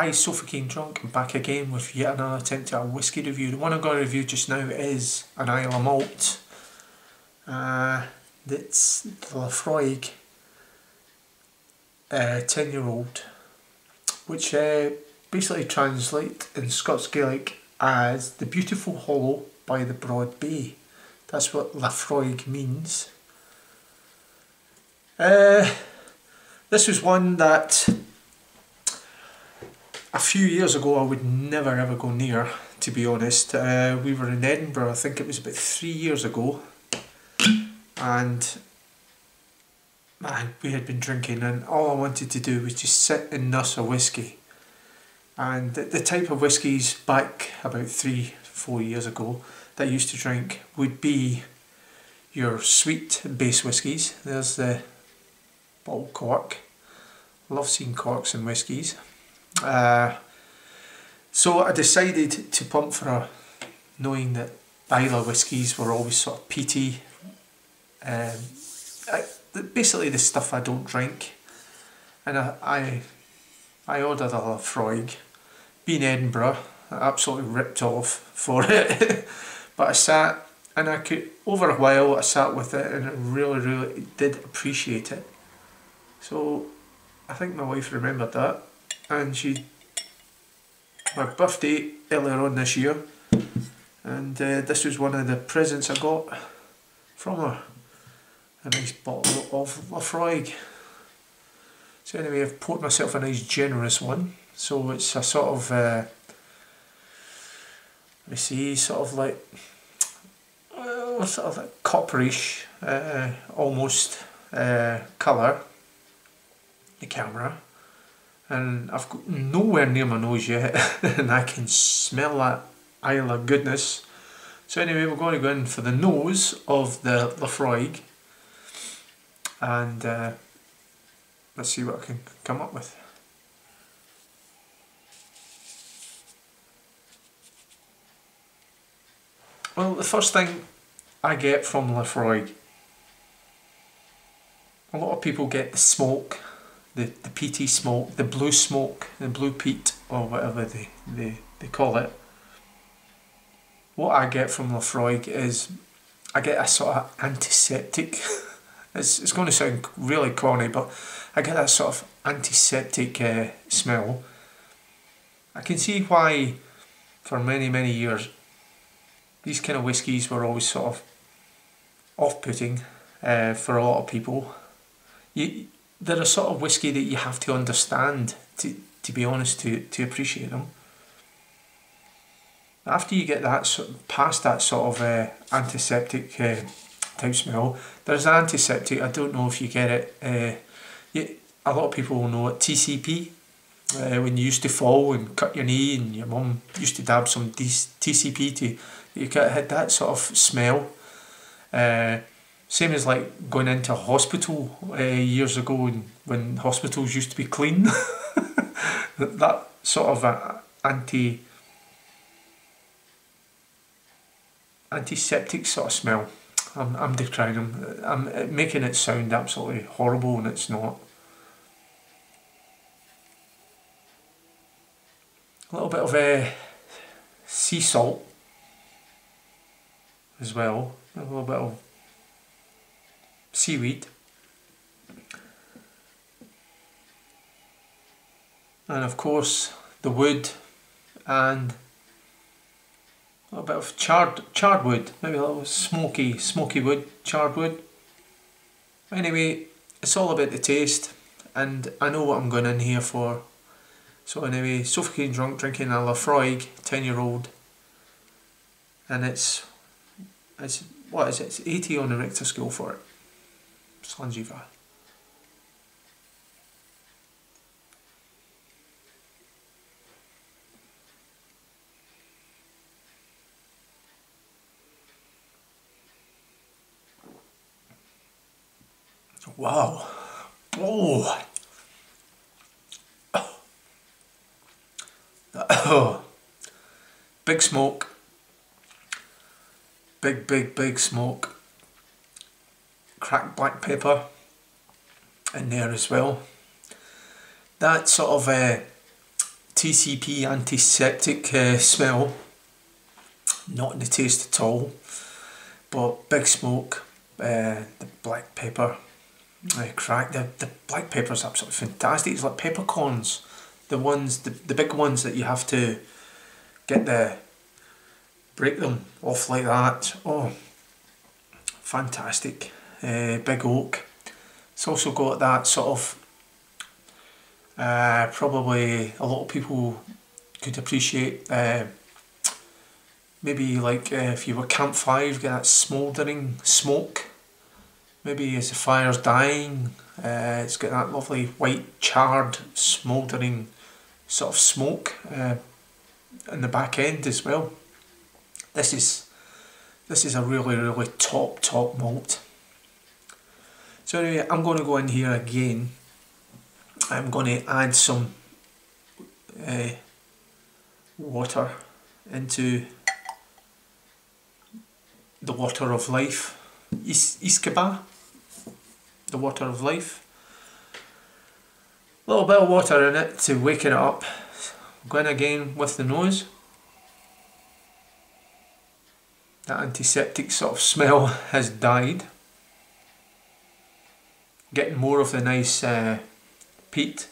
Hi, Sophie Drunk, back again with yet another attempt at a whisky review. The one I'm going to review just now is an Islay malt. It's the Laphroaig 10-year-old, which basically translates in Scots Gaelic as the beautiful hollow by the broad bay. That's what Laphroaig means. This was one that a few years ago I would never ever go near, to be honest. We were in Edinburgh, I think it was about 3 years ago, and man, we had been drinking and all I wanted to do was just sit and nuss a whisky. And the type of whiskies back about 3-4 years ago that I used to drink would be your sweet base whiskies. There's the bottle cork. Love seeing corks in whiskies. So I decided to pump for a, knowing that Islay whiskies were always sort of peaty. Basically the stuff I don't drink. And I ordered a Laphroaig. Being Edinburgh, I absolutely ripped off for it. But I sat, and I could, over a while I sat with it and I really did appreciate it. So I think my wife remembered that, and my birthday earlier on this year, and this was one of the presents I got from her, a nice bottle of Laphroaig. So anyway, I've poured myself a nice generous one, so it's a sort of, let's see, sort of like copperish, almost colour, the camera, and I've got nowhere near my nose yet and I can smell that Islay goodness. So anyway, we're going to go in for the nose of the Laphroaig, and let's see what I can come up with. Well, the first thing I get from Laphroaig, a lot of people get the smoke, the peaty smoke, the blue peat, or whatever they call it. What I get from Laphroaig is I get a sort of antiseptic. It's going to sound really corny, but I get that sort of antiseptic smell. I can see why for many years these kind of whiskies were always sort of off-putting for a lot of people. They're a sort of whiskey that you have to understand to be honest, to appreciate them. After you get that past that sort of antiseptic type smell, there's an antiseptic. I don't know if you get it. A lot of people will know it. TCP. When you used to fall and cut your knee, and your mum used to dab some TCP to you had that sort of smell. Same as like going into a hospital years ago, and when hospitals used to be clean. That sort of antiseptic sort of smell. I'm decrying them. I'm making it sound absolutely horrible, and it's not. A little bit of sea salt as well. A little bit of seaweed. And of course the wood, and a little bit of charred wood, maybe a little smoky wood, charred wood. Anyway, it's all about the taste, and I know what I'm going in here for. So anyway, Sophie Drunk drinking a Laphroaig 10-year-old, and it's what is it? It's 80 on the Richter scale for it. Slanjiva. Wow. Oh. Oh. Big smoke. Big smoke. Cracked black pepper in there as well. That sort of TCP antiseptic smell, not in the taste at all, but big smoke, the black pepper, crack. The black pepper is absolutely fantastic. It's like peppercorns, the big ones that you have to break them off like that. Oh, fantastic. Big oak. It's also got that sort of, probably a lot of people could appreciate, maybe like if you were campfire, you get that smouldering smoke, maybe as the fire's dying, it's got that lovely white charred smouldering sort of smoke in the back end as well. This is a really top malt. So anyway, I'm going to go in here again. I'm going to add some water into the water of life, Iskaba, the water of life. A little bit of water in it to waken it up. Go in again with the nose. That antiseptic sort of smell has died. Getting more of the nice peat.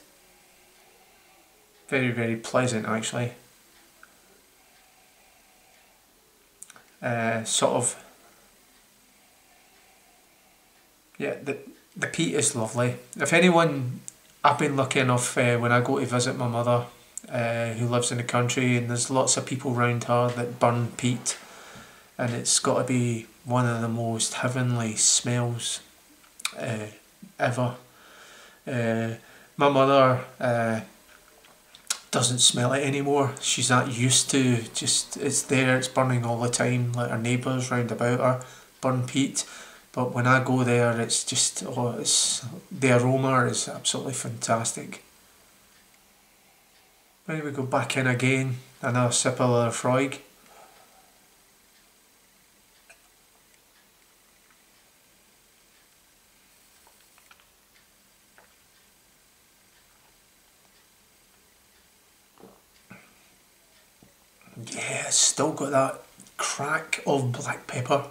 Very pleasant actually. Sort of, yeah, the peat is lovely. If anyone, I've been lucky enough when I go to visit my mother who lives in the country, and there's lots of people around her that burn peat, and it's got to be one of the most heavenly smells ever. My mother doesn't smell it anymore. She's not used to, just it's there, it's burning all the time, like her neighbours round about her burn peat. But when I go there, it's just, oh, the aroma is absolutely fantastic. Then we go back in again, another sip of Laphroaig. Yeah, it's still got that crack of black pepper.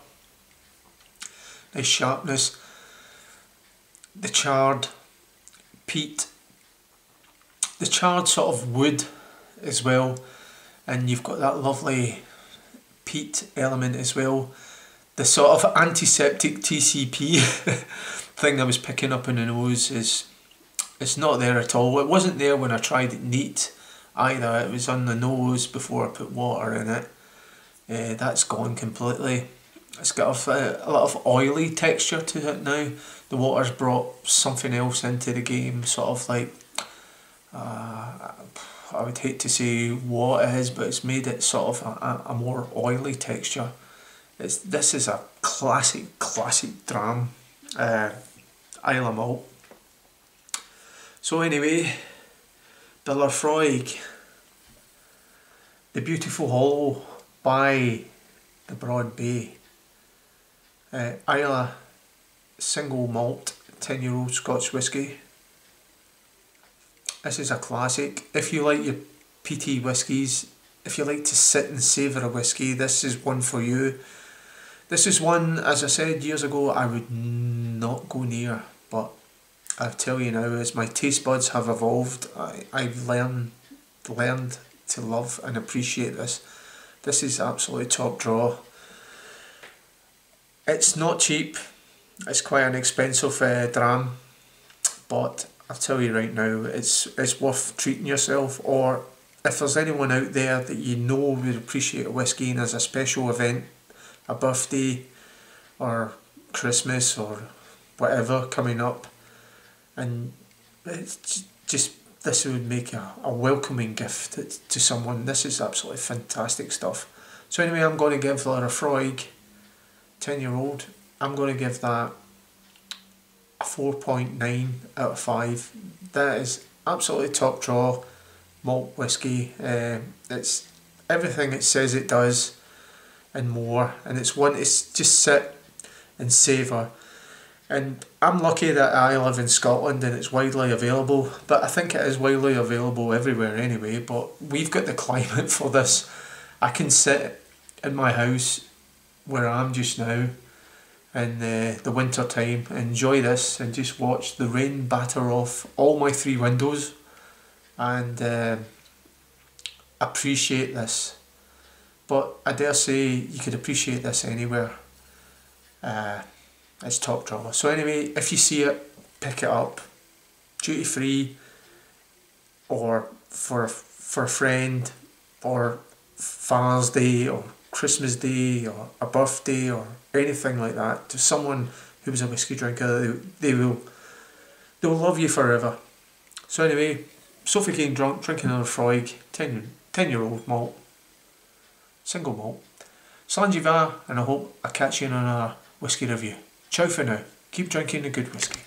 Nice sharpness. The charred peat. The charred sort of wood as well. And you've got that lovely peat element as well. The sort of antiseptic TCP thing I was picking up in the nose it's not there at all. It wasn't there when I tried it neat either. It was on the nose before I put water in it. That's gone completely. It's got a lot of oily texture to it now. The water's brought something else into the game, sort of like, I would hate to say what it is, but it's made it sort of a more oily texture. This is a classic dram, Islay malt. So anyway, the Laphroaig, the beautiful hollow by the Broad Bay, Islay single malt 10-year-old Scotch whisky. This is a classic. If you like your peaty whiskies, if you like to sit and savour a whisky, this is one for you. This is one, as I said years ago, I would not go near, but I tell you now, as my taste buds have evolved, I've learned to love and appreciate this. This is absolutely top draw. It's not cheap, it's quite an expensive dram, but I'll tell you right now, it's worth treating yourself. Or if there's anyone out there that you know would appreciate a whisky and as a special event, a birthday or Christmas or whatever coming up, and it's just, this would make a welcoming gift to someone. This is absolutely fantastic stuff. So anyway, I'm going to give the Laphroaig 10-year-old, I'm going to give that a 4.9 out of 5. That is absolutely top draw malt whisky. It's everything it says it does and more, and it's one, it's just sit and savour. And I'm lucky that I live in Scotland and it's widely available, but I think it is widely available everywhere anyway. But we've got the climate for this. I can sit in my house where I am just now in the winter time, enjoy this and just watch the rain batter off all my 3 windows and appreciate this. But I dare say you could appreciate this anywhere. It's top drawer. So anyway, if you see it, pick it up, duty free, or for a friend, or Father's Day, or Christmas Day, or a birthday, or anything like that, to someone who was a whiskey drinker. They will love you forever. So anyway, Sophie Kane drunk, drinking another Laphroaig, 10-year-old malt, single malt. Slangy Va, and I hope I catch you in another whisky review. Ciao for now. Keep drinking the good whisky.